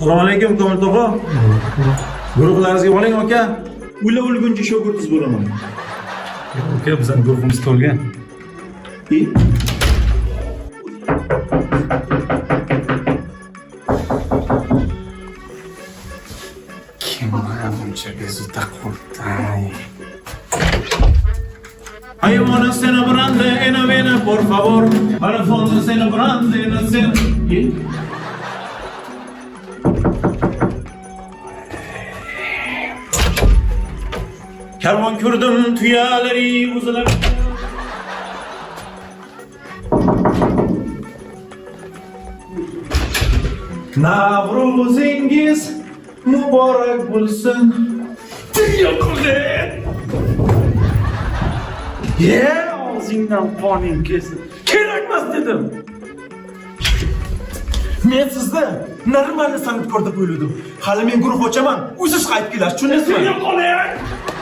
Assalomu alaykum, Komil tog'a. Guruhlaringizga boring, aka. Ular o'lguncha shogirdiz bo'laman. Aka, bizning guruhimiz to'lgan. Kim mana buncha bezovta qurtay? Ay, wanna send a brande en a vena, por favor. Para fondo send a brande en a sen. Karvon ko'rdim tuyalari uzilar. Navro'zingiz muborak bo'lsin. Yo'qoldi. Og'zingdan qoning kelsin. Kerakmas dedim. Men sizda normalni san'atkor deb o'yladim. Hali men guruh ochaman. O'ziz qaytib kelasiz, tushundingizmi? Yo'qoldi.